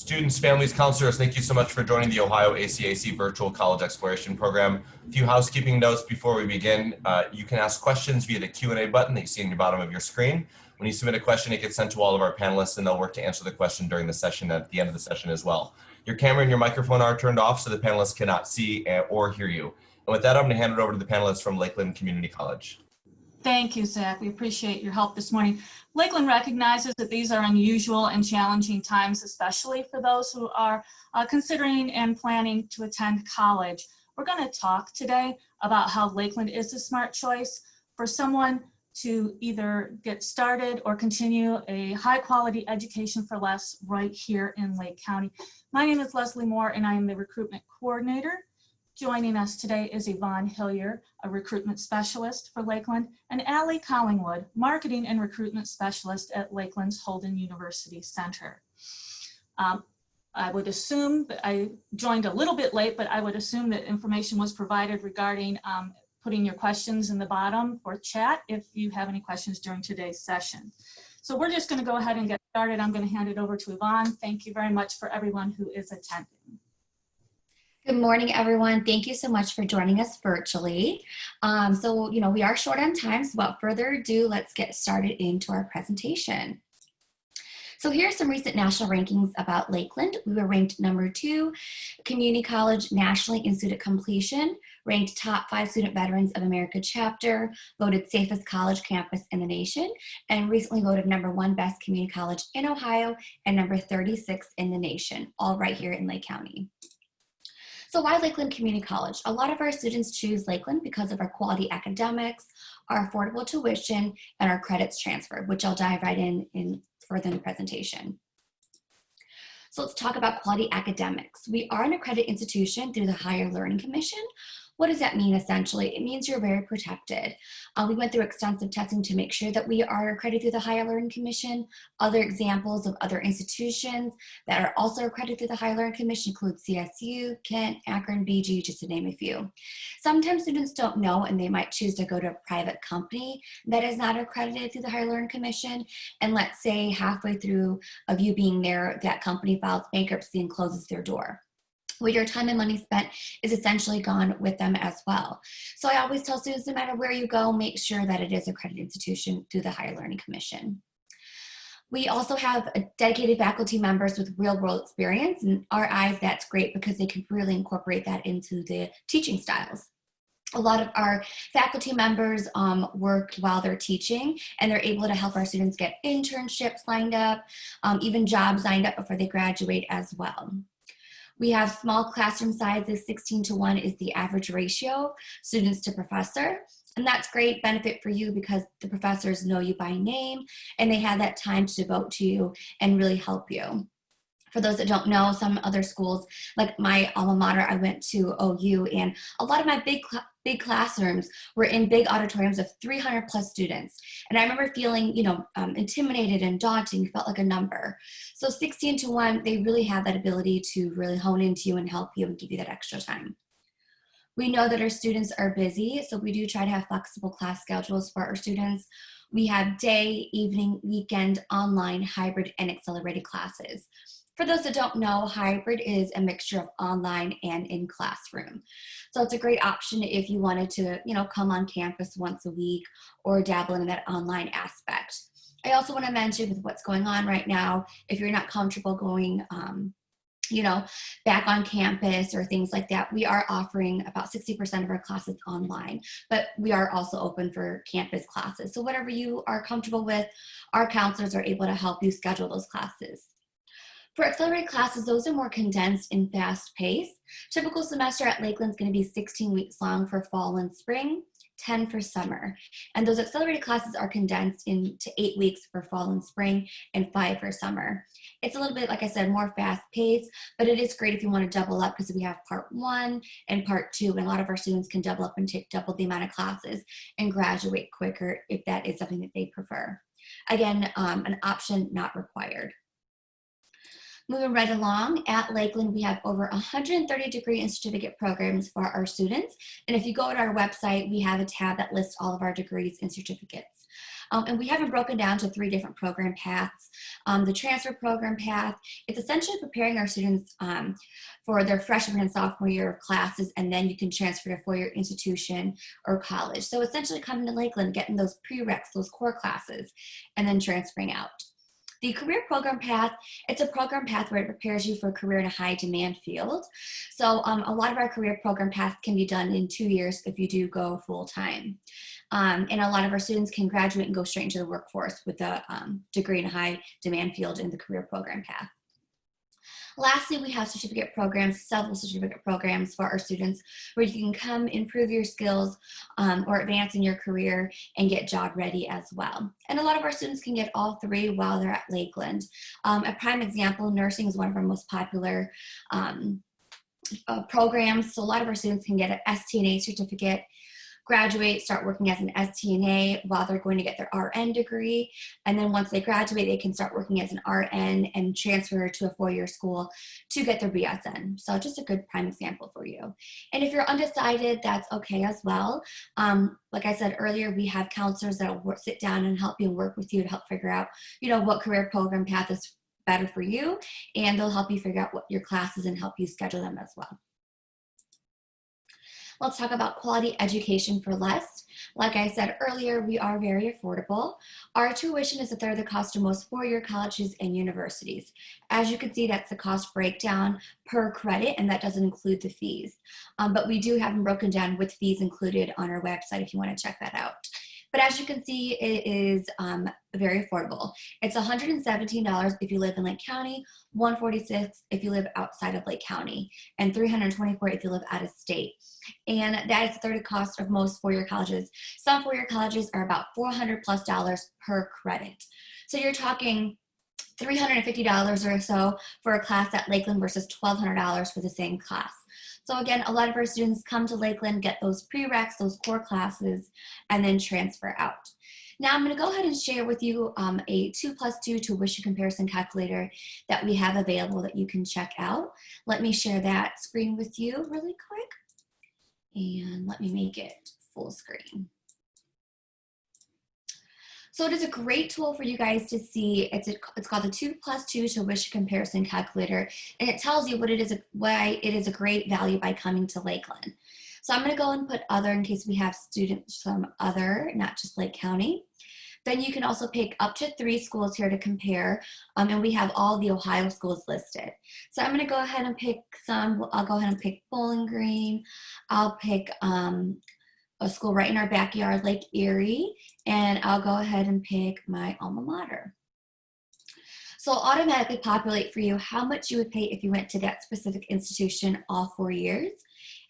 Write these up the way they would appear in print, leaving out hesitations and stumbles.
Students, families, counselors, thank you so much for joining the Ohio ACAC Virtual College Exploration Program. A few housekeeping notes before we begin. You can ask questions via the Q&A button that you see in the bottom of your screen. When you submit a question, it gets sent to all of our panelists and they'll work to answer the question during the session at the end of the session as well. Your camera and your microphone are turned off so the panelists cannot see or hear you. And with that, I'm going to hand it over to the panelists from Lakeland Community College. Thank you, Zach. We appreciate your help this morning. Lakeland recognizes that these are unusual and challenging times, especially for those who are considering and planning to attend college. We're going to talk today about how Lakeland is a smart choice for someone to either get started or continue a high quality education for less right here in Lake County. My name is Leslie Moore and I am the recruitment coordinator. Joining us today is Yvonne Hillier, a recruitment specialist for Lakeland, and Allie Collingwood, marketing and recruitment specialist at Lakeland's Holden University Center. I would assume that I joined a little bit late, but I would assume that information was provided regarding putting your questions in the bottom for chat if you have any questions during today's session. So we're just going to go ahead and get started. I'm going to hand it over to Yvonne. Thank you very much for everyone who is attending. Good morning, everyone. Thank you so much for joining us virtually. We are short on time, so without further ado, let's get started into our presentation. So here are some recent national rankings about Lakeland. We were ranked #2 community college nationally in student completion, ranked top 5 student veterans of America chapter, voted safest college campus in the nation, and recently voted #1 best community college in Ohio and #36 in the nation, all right here in Lake County. So why Lakeland Community College? A lot of our students choose Lakeland because of our quality academics, our affordable tuition, and our credits transferred, which I'll dive right in further in the presentation. So let's talk about quality academics. We are an accredited institution through the Higher Learning Commission. What does that mean essentially? It means you're very protected. We went through extensive testing to make sure that we are accredited through the Higher Learning Commission. Other examples of other institutions that are also accredited through the Higher Learning Commission include CSU, Kent, Akron, BG, just to name a few. Sometimes students don't know and they might choose to go to a private company that is not accredited through the Higher Learning Commission. And let's say halfway through of you being there, that company files bankruptcy and closes their door. Well, your time and money spent is essentially gone with them as well. So I always tell students, no matter where you go, make sure that it is an accredited institution through the Higher Learning Commission. We also have dedicated faculty members with real world experience. In our eyes, that's great because they can really incorporate that into the teaching styles. A lot of our faculty members work while they're teaching, and they're able to help our students get internships lined up, even jobs lined up before they graduate as well. We have small classroom sizes. 16:1 is the average ratio, students to professor. And that's great benefit for you because the professors know you by name and they have that time to devote to you and really help you. For those that don't know, some other schools, like my alma mater, I went to OU, and a lot of my big classrooms were in big auditoriums of 300 plus students. And I remember feeling, intimidated and daunting, felt like a number. So 16:1, they really have that ability to really hone into you and help you and give you that extra time. We know that our students are busy, so we do try to have flexible class schedules for our students. We have day, evening, weekend, online, hybrid, and accelerated classes. For those that don't know, hybrid is a mixture of online and in classroom. So it's a great option if you wanted to, come on campus once a week or dabble in that online aspect. I also want to mention with what's going on right now, if you're not comfortable going, back on campus or things like that, we are offering about 60% of our classes online, but we are also open for campus classes. So whatever you are comfortable with, our counselors are able to help you schedule those classes. For accelerated classes, those are more condensed and fast paced. Typical semester at Lakeland is going to be 16 weeks long for fall and spring, 10 for summer. And those accelerated classes are condensed into 8 weeks for fall and spring and 5 for summer. It's a little bit, like I said, more fast paced, but it is great if you want to double up because we have part 1 and part 2, and a lot of our students can double up and take double the amount of classes and graduate quicker if that is something that they prefer. Again, an option not required. Moving right along, at Lakeland, we have over 130 degree and certificate programs for our students. And if you go to our website, we have a tab that lists all of our degrees and certificates. And we have it broken down to 3 different program paths. The transfer program path, it's essentially preparing our students for their freshman and sophomore year of classes, and then you can transfer to a 4-year institution or college. So essentially coming to Lakeland, getting those prereqs, those core classes, and then transferring out. The career program path, it's a program path where it prepares you for a career in a high demand field. So a lot of our career program paths can be done in 2 years if you do go full time. And a lot of our students can graduate and go straight into the workforce with a degree in a high demand field in the career program path. Lastly, we have certificate programs, several certificate programs for our students where you can come improve your skills or advance in your career and get job ready as well. And a lot of our students can get all 3 while they're at Lakeland. A prime example, nursing is one of our most popular programs. So a lot of our students can get an STNA certificate, graduate, start working as an STNA while they're going to get their RN degree. And then once they graduate, they can start working as an RN and transfer to a 4-year school to get their BSN. So just a good prime example for you. And if you're undecided, that's okay as well. Like I said earlier, we have counselors that will sit down and help you and work with you to help figure out, what career program path is better for you. And they'll help you figure out what your classes and help you schedule them as well. Let's talk about quality education for less. Like I said earlier, we are very affordable. Our tuition is 1/3 the cost of most 4-year colleges and universities. As you can see, that's the cost breakdown per credit, and that doesn't include the fees. But we do have them broken down with fees included on our website if you want to check that out. But as you can see, it is very affordable. It's $117 if you live in Lake County, $146 if you live outside of Lake County, and $324 if you live out of state. And that is 1/3 the cost of most 4-year colleges. Some 4-year colleges are about $400+ per credit. So you're talking $350 or so for a class at Lakeland versus $1,200 for the same class. So again, a lot of our students come to Lakeland, get those prereqs, those core classes, and then transfer out. Now I'm going to go ahead and share with you a 2+2 tuition comparison calculator that we have available that you can check out. Let me share that screen with you really quick. And let me make it full screen. So it is a great tool for you guys to see. It's called the 2+2 tuition comparison calculator, and it tells you why it is a great value by coming to Lakeland. So I'm going to go and put other in case we have students from other, not just Lake County. Then you can also pick up to 3 schools here to compare, and we have all the Ohio schools listed. So I'm going to go ahead and pick some. I'll go ahead and pick Bowling Green. I'll pick a school right in our backyard, Lake Erie, and I'll go ahead and pick my alma mater. So I'll automatically populate for you how much you would pay if you went to that specific institution all 4 years,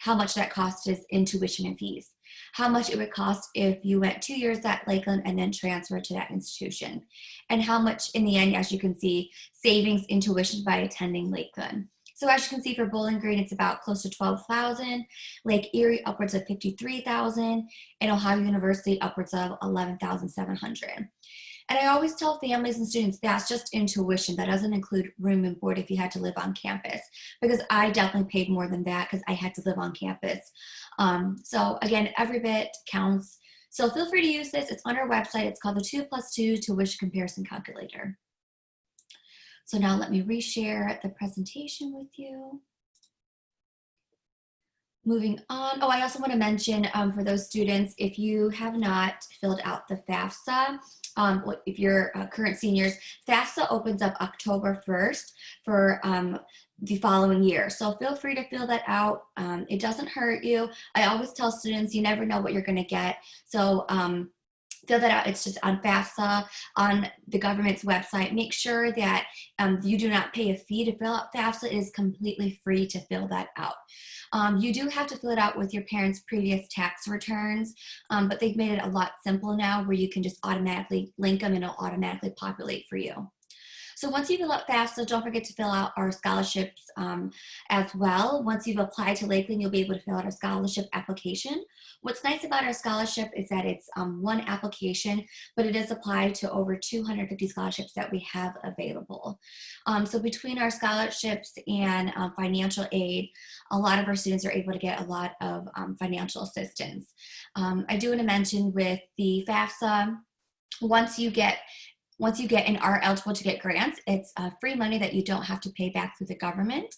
how much that cost is in tuition and fees, how much it would cost if you went 2 years at Lakeland and then transferred to that institution, and how much in the end, as you can see, savings in tuition by attending Lakeland. So as you can see for Bowling Green, it's about close to $12,000, Lake Erie upwards of $53,000, and Ohio University upwards of $11,700. And I always tell families and students that's just in tuition. That doesn't include room and board if you had to live on campus, because I definitely paid more than that because I had to live on campus. So again, every bit counts. So feel free to use this. It's on our website. It's called the 2+2 tuition comparison calculator. So now let me reshare the presentation with you. Moving on. Oh, I also want to mention for those students, if you have not filled out the FAFSA, if you're current seniors, FAFSA opens up October 1st for the following year. So feel free to fill that out. It doesn't hurt you. I always tell students you never know what you're going to get. So fill that out. It's just on FAFSA, on the government's website. Make sure that you do not pay a fee to fill out FAFSA. It is completely free to fill that out. You do have to fill it out with your parents' previous tax returns, but they've made it a lot simpler now where you can just automatically link them and it'll automatically populate for you. So once you fill out FAFSA, don't forget to fill out our scholarships as well. Once you've applied to Lakeland, you'll be able to fill out our scholarship application. What's nice about our scholarship is that it's one application, but it is applied to over 250 scholarships that we have available. So between our scholarships and financial aid, a lot of our students are able to get a lot of financial assistance. I do want to mention with the FAFSA, Once you get and are eligible to get grants, it's free money that you don't have to pay back through the government.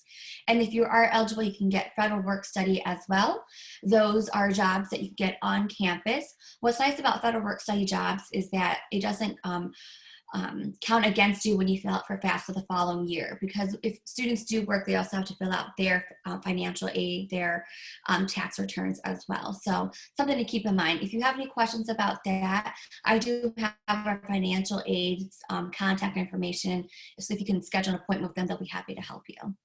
And if you are eligible, you can get federal work study as well. Those are jobs that you get on campus. What's nice about federal work study jobs is that it doesn't count against you when you fill out for FAFSA the following year, because if students do work, they also have to fill out their financial aid, their tax returns as well. So something to keep in mind. If you have any questions about that, I do have our financial aid's contact information. So if you can schedule an appointment with them, they'll be happy to help you.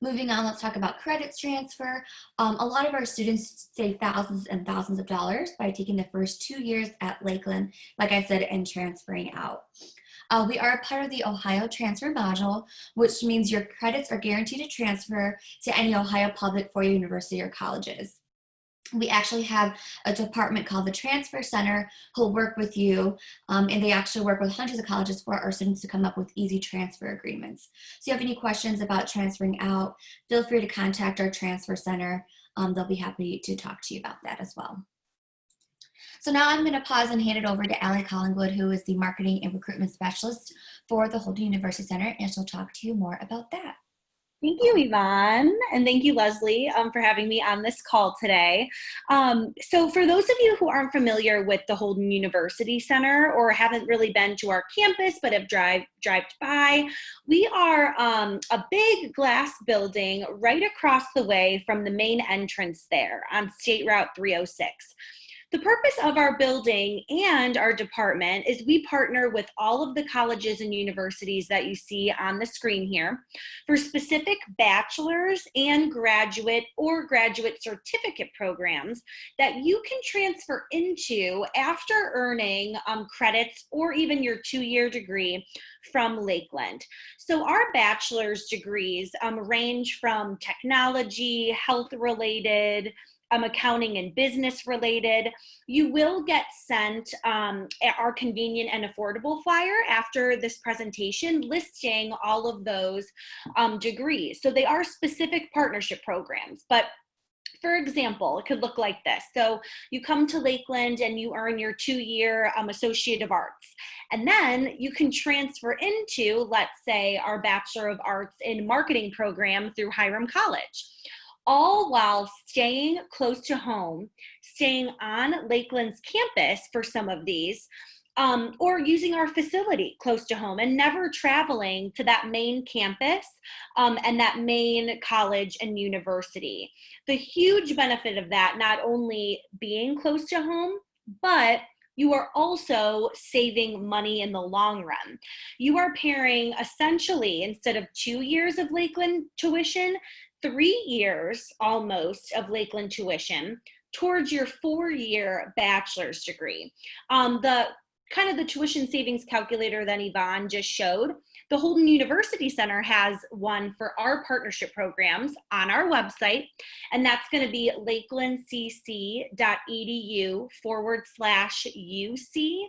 Moving on, let's talk about credits transfer. A lot of our students save thousands and thousands of dollars by taking the first 2 years at Lakeland, like I said, and transferring out. We are a part of the Ohio Transfer Module, which means your credits are guaranteed to transfer to any Ohio public four-year university or colleges. We actually have a department called the Transfer Center who'll work with you, and they actually work with hundreds of colleges for our students to come up with easy transfer agreements. So if you have any questions about transferring out, feel free to contact our Transfer Center. They'll be happy to talk to you about that as well. So now I'm going to pause and hand it over to Allie Collingwood, who is the Marketing and Recruitment Specialist for the Holden University Center, and she'll talk to you more about that. Thank you, Yvonne, and thank you, Leslie, for having me on this call today. So for those of you who aren't familiar with the Holden University Center or haven't really been to our campus but have drived by, we are a big glass building right across the way from the main entrance there on State Route 306. The purpose of our building and our department is we partner with all of the colleges and universities that you see on the screen here for specific bachelor's and graduate or graduate certificate programs that you can transfer into after earning credits or even your 2-year degree from Lakeland. So our bachelor's degrees range from technology, health-related, accounting and business related. You will get sent our convenient and affordable flyer after this presentation listing all of those degrees. So they are specific partnership programs, but for example, it could look like this. So you come to Lakeland and you earn your 2-year Associate of Arts. And then you can transfer into, let's say, our Bachelor of Arts in Marketing program through Hiram College, all while staying close to home, staying on Lakeland's campus for some of these, or using our facility close to home and never traveling to that main campus and that main college and university. The huge benefit of that, not only being close to home, but you are also saving money in the long run. You are pairing essentially, instead of 2 years of Lakeland tuition, 3 years almost of Lakeland tuition towards your 4-year bachelor's degree. The tuition savings calculator that Yvonne just showed, the Holden University Center has one for our partnership programs on our website, and that's going to be lakelandcc.edu/UC.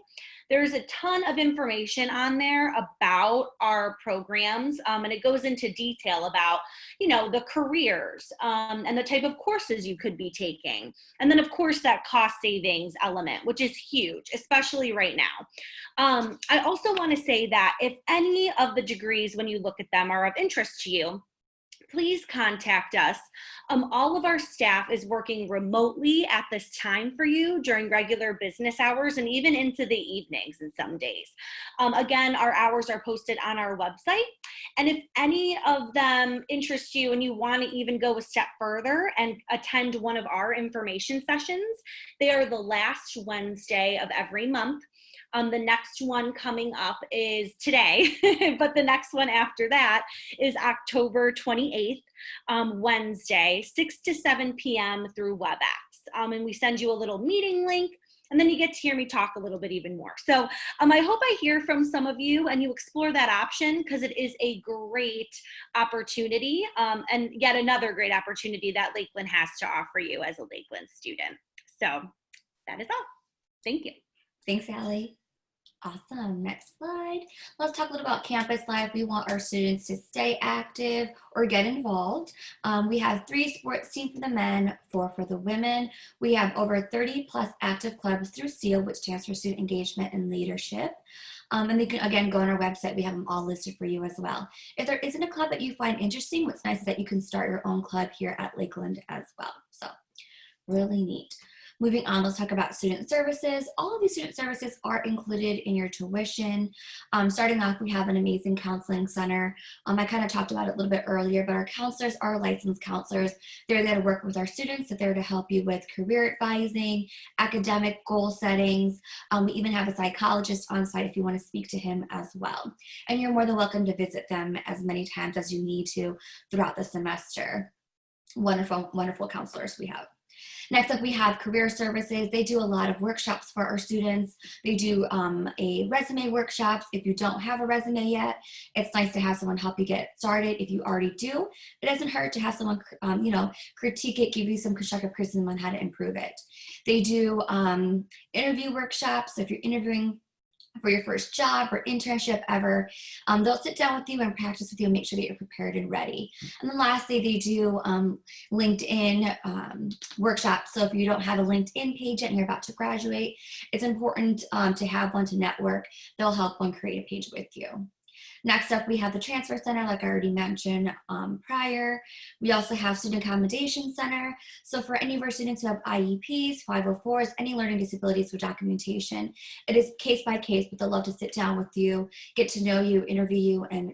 There's a ton of information on there about our programs, and it goes into detail about, the careers and the type of courses you could be taking. And then, of course, that cost savings element, which is huge, especially right now. I also want to say that if any of the degrees, when you look at them, are of interest to you, please contact us. All of our staff is working remotely at this time for you during regular business hours and even into the evenings in some days. Again, our hours are posted on our website. And if any of them interest you and you want to even go a step further and attend one of our information sessions, they are the last Wednesday of every month. The next one coming up is today, but the next one after that is October 28th, Wednesday, 6 to 7 p.m. through WebEx. And we send you a little meeting link, and then you get to hear me talk a little bit even more. So I hope I hear from some of you and you explore that option, because it is a great opportunity and yet another great opportunity that Lakeland has to offer you as a Lakeland student. So that is all. Thank you. Thanks, Allie. Awesome. Next slide. Let's talk a little about campus life. We want our students to stay active or get involved. We have 3 sports teams for the men, 4 for the women. We have over 30 plus active clubs through SEAL, which stands for Student Engagement and Leadership. And you can, again, go on our website. We have them all listed for you as well. If there isn't a club that you find interesting, what's nice is that you can start your own club here at Lakeland as well. So really neat. Moving on, let's talk about student services. All of these student services are included in your tuition. Starting off, we have an amazing counseling center. I kind of talked about it a little bit earlier, but our counselors are licensed counselors. They're there to work with our students. They're there to help you with career advising, academic goal settings. We even have a psychologist on site if you want to speak to him as well. And you're more than welcome to visit them as many times as you need to throughout the semester. Wonderful, wonderful counselors we have. Next up, we have career services. They do a lot of workshops for our students. They do a resume workshops. If you don't have a resume yet, it's nice to have someone help you get started. If you already do, it doesn't hurt to have someone, critique it, give you some constructive criticism on how to improve it. They do interview workshops. So if you're interviewing for your first job or internship ever, they'll sit down with you and practice with you and make sure that you're prepared and ready. And then lastly, they do LinkedIn workshops. So if you don't have a LinkedIn page yet and you're about to graduate, it's important to have one to network. They'll help one create a page with you. Next up, we have the Transfer Center, like I already mentioned prior. We also have Student Accommodation Center. So for any of our students who have IEPs, 504s, any learning disabilities with documentation, it is case by case, but they'll love to sit down with you, get to know you, interview you, and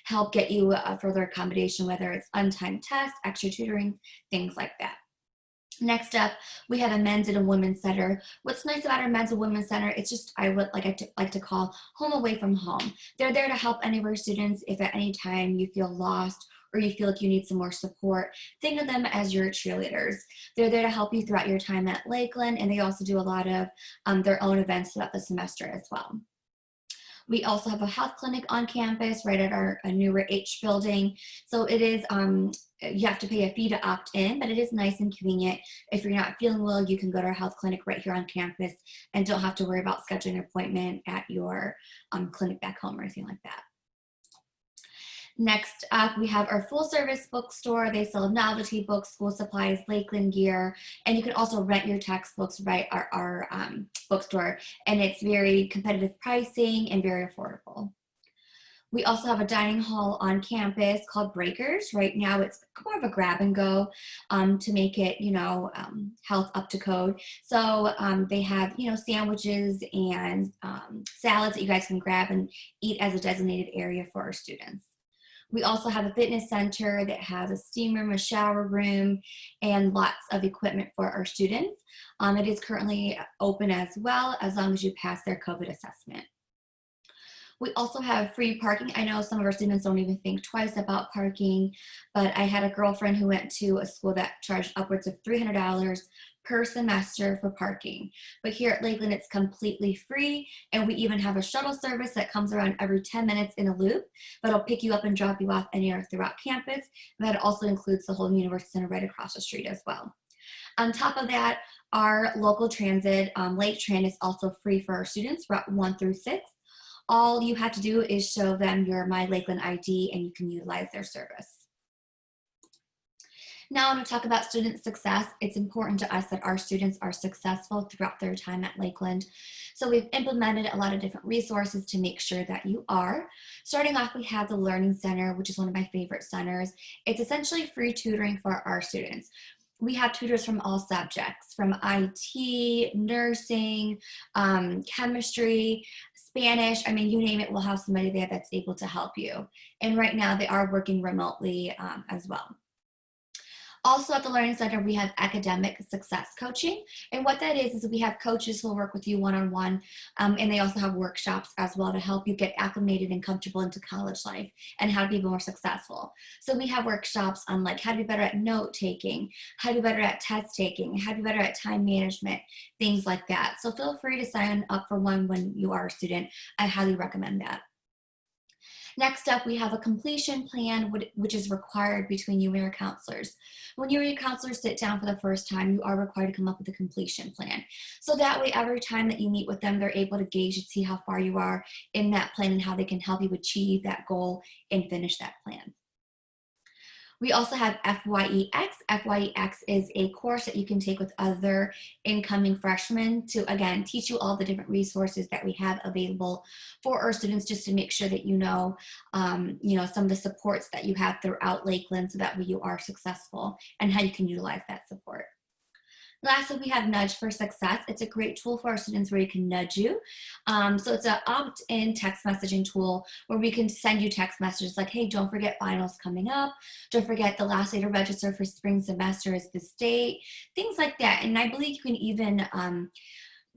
help get you a further accommodation, whether it's untimed tests, extra tutoring, things like that. Next up, we have a men's and a women's center. What's nice about our men's and women's center, it's just, I would like to call home away from home. They're there to help any of our students if at any time you feel lost or you feel like you need some more support. Think of them as your cheerleaders. They're there to help you throughout your time at Lakeland, and they also do a lot of their own events throughout the semester as well. We also have a health clinic on campus right at our newer H building. So it is, you have to pay a fee to opt in, but it is nice and convenient. If you're not feeling well, you can go to our health clinic right here on campus and don't have to worry about scheduling an appointment at your clinic back home or anything like that. Next up, we have our full service bookstore. They sell novelty books, school supplies, Lakeland gear, and you can also rent your textbooks right at our bookstore, and it's very competitive pricing and very affordable. We also have a dining hall on campus called Breakers. Right now it's more of a grab and go to make it, health up to code. So they have, sandwiches and salads that you guys can grab and eat as a designated area for our students. We also have a fitness center that has a steam room, a shower room, and lots of equipment for our students. It is currently open as well, as long as you pass their COVID assessment. We also have free parking. I know some of our students don't even think twice about parking, but I had a girlfriend who went to a school that charged upwards of $300 per semester for parking. But here at Lakeland, it's completely free, and we even have a shuttle service that comes around every 10 minutes in a loop that'll pick you up and drop you off anywhere throughout campus, and that also includes the Holden University Center right across the street as well. On top of that, our local transit, Lake Tran, is also free for our students, Route 1 through 6. All you have to do is show them your My Lakeland ID and you can utilize their service. Now, when we talk about student success, it's important to us that our students are successful throughout their time at Lakeland. So we've implemented a lot of different resources to make sure that you are. Starting off, we have the Learning Center, which is one of my favorite centers. It's essentially free tutoring for our students. We have tutors from all subjects, from IT, nursing, chemistry, Spanish. I mean, you name it, we'll have somebody there that's able to help you. And right now they are working remotely as well. Also at the Learning Center, we have academic success coaching. And what that is we have coaches who will work with you one-on-one, and they also have workshops as well to help you get acclimated and comfortable into college life and how to be more successful. So we have workshops on like how to be better at note taking, how to be better at test taking, how to be better at time management, things like that. So feel free to sign up for one when you are a student. I highly recommend that. Next up, we have a completion plan, which is required between you and your counselors. When you and your counselors sit down for the first time, you are required to come up with a completion plan. So that way, every time that you meet with them, they're able to gauge and see how far you are in that plan and how they can help you achieve that goal and finish that plan. We also have FYEX. FYEX is a course that you can take with other incoming freshmen to, again, teach you all the different resources that we have available for our students, just to make sure that you know some of the supports that you have throughout Lakeland, so that way you are successful and how you can utilize that support. Lastly, we have Nudge for Success. It's a great tool for our students where you can nudge you. So it's an opt-in text messaging tool where we can send you text messages like, hey, don't forget finals coming up. Don't forget the last day to register for spring semester is this date. Things like that. And I believe you can even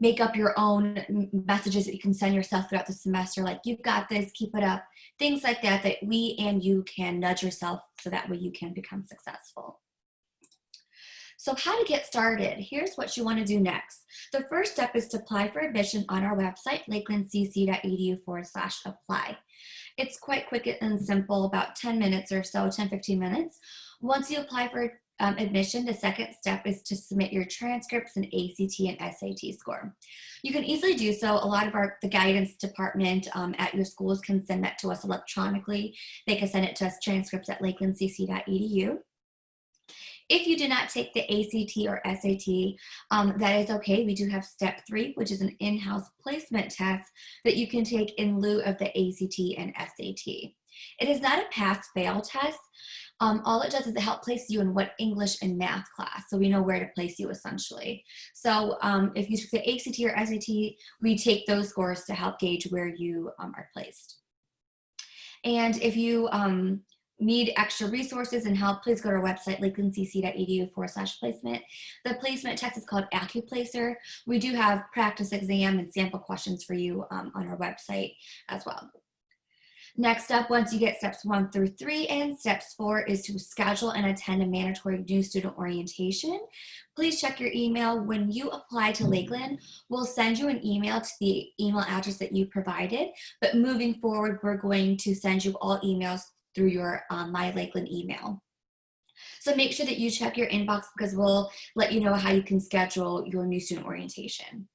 make up your own messages that you can send yourself throughout the semester, like, you've got this, keep it up. Things like that, that we and you can nudge yourself so that way you can become successful. So how to get started, here's what you want to do next. The first step is to apply for admission on our website, lakelandcc.edu/apply. It's quite quick and simple, about 10 minutes or so, 10-15 minutes. Once you apply for admission, the second step is to submit your transcripts and ACT and SAT score. You can easily do so. A lot of the guidance department at your schools can send that to us electronically. They can send it to us, transcripts at lakelandcc.edu. If you do not take the ACT or SAT, that is okay. We do have step 3, which is an in-house placement test that you can take in lieu of the ACT and SAT. It is not a pass-fail test. All it does is it helps place you in what English and math class, so we know where to place you essentially. So if you took the ACT or SAT, we take those scores to help gauge where you are placed. And if you need extra resources and help, please go to our website, lakelandcc.edu/placement. The placement test is called AccuPlacer. We do have practice exam and sample questions for you on our website as well. Next up, once you get steps 1 through 3 in, steps 4 is to schedule and attend a mandatory new student orientation. Please check your email. When you apply to Lakeland, we'll send you an email to the email address that you provided, but moving forward, we're going to send you all emails through your My Lakeland email. So make sure that you check your inbox, because we'll let you know how you can schedule your new student orientation.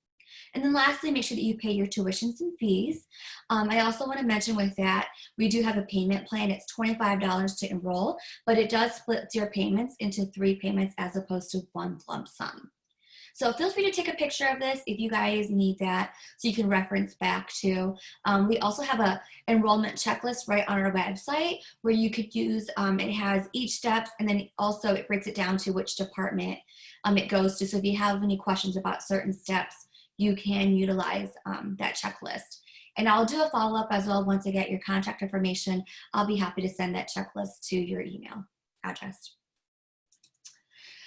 And then lastly, make sure that you pay your tuitions and fees. I also want to mention with that, we do have a payment plan. It's $25 to enroll, but it does split your payments into 3 payments as opposed to 1 lump sum. So feel free to take a picture of this if you guys need that, so you can reference back to. We also have a enrollment checklist right on our website where you could use, it has each step, and then also it breaks it down to which department it goes to. So if you have any questions about certain steps, you can utilize that checklist. And I'll do a follow-up as well once I get your contact information. I'll be happy to send that checklist to your email address.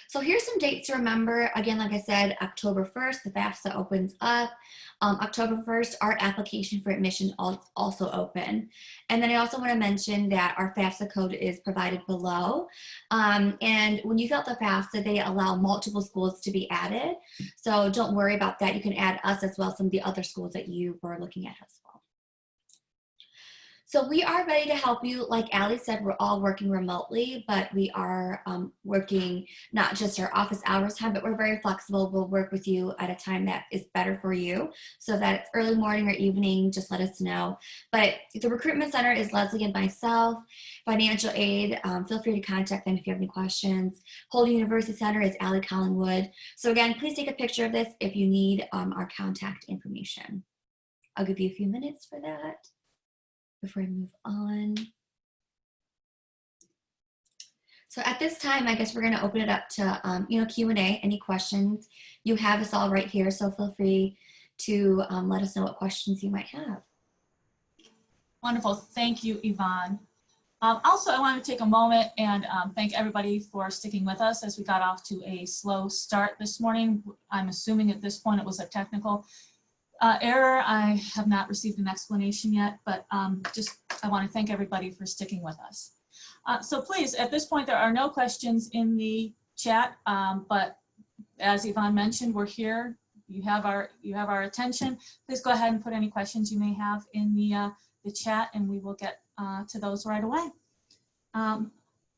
So here's some dates to remember. Again, like I said, October 1st, the FAFSA opens up. October 1st, our application for admission also open. And then I also want to mention that our FAFSA code is provided below. And when you fill out the FAFSA, they allow multiple schools to be added. So don't worry about that. You can add us as well as some of the other schools that you were looking at as well. So we are ready to help you. Like Allie said, we're all working remotely, but we are working not just our office hours time, but we're very flexible. We'll work with you at a time that is better for you. So that it's early morning or evening, just let us know. But the recruitment center is Leslie and myself. Financial aid, feel free to contact them if you have any questions. Holden University Center is Allie Collingwood. So again, please take a picture of this if you need our contact information. I'll give you a few minutes for that before I move on. So at this time, I guess we're going to open it up to Q&A. Any questions? You have us all right here, so feel free to let us know what questions you might have. Wonderful. Thank you, Yvonne. Also, I want to take a moment and thank everybody for sticking with us as we got off to a slow start this morning. I'm assuming at this point it was a technical error. I have not received an explanation yet, but I want to thank everybody for sticking with us. So please, at this point, there are no questions in the chat, but as Yvonne mentioned, we're here. You have our attention. Please go ahead and put any questions you may have in the chat, and we will get to those right away.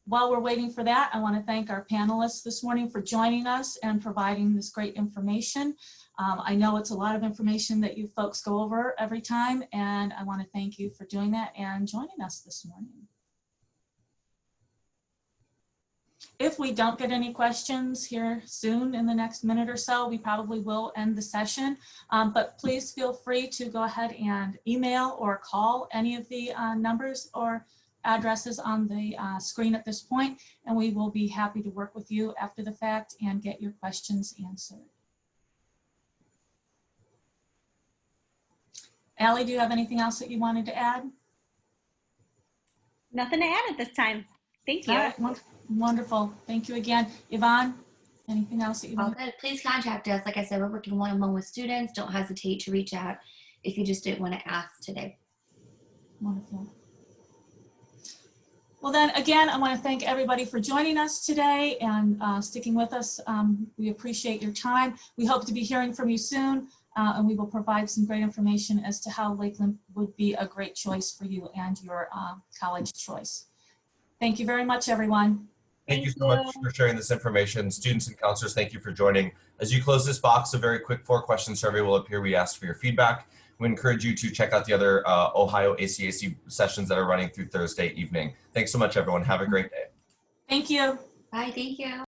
While we're waiting for that, I want to thank our panelists this morning for joining us and providing this great information. I know it's a lot of information that you folks go over every time, and I want to thank you for doing that and joining us this morning. If we don't get any questions here soon in the next minute or so, we probably will end the session. But please feel free to go ahead and email or call any of the numbers or addresses on the screen at this point, and we will be happy to work with you after the fact and get your questions answered. Allie, do you have anything else that you wanted to add? Nothing to add at this time. Thank you. All right, wonderful. Thank you again. Yvonne, anything else that you All want? good. Please contact us. Like I said, we're working one-on-one with students. Don't hesitate to reach out if you just didn't want to ask today. Wonderful. Well then, again, I want to thank everybody for joining us today and sticking with us. We appreciate your time. We hope to be hearing from you soon, and we will provide some great information as to how Lakeland would be a great choice for you and your college choice. Thank you very much, everyone. Thank you so much for sharing this information. Students and counselors, thank you for joining. As you close this box, a very quick 4-question survey will appear. We ask for your feedback. We encourage you to check out the other Ohio ACAC sessions that are running through Thursday evening. Thanks so much, everyone. Have a great day. Thank you. Bye. Thank you.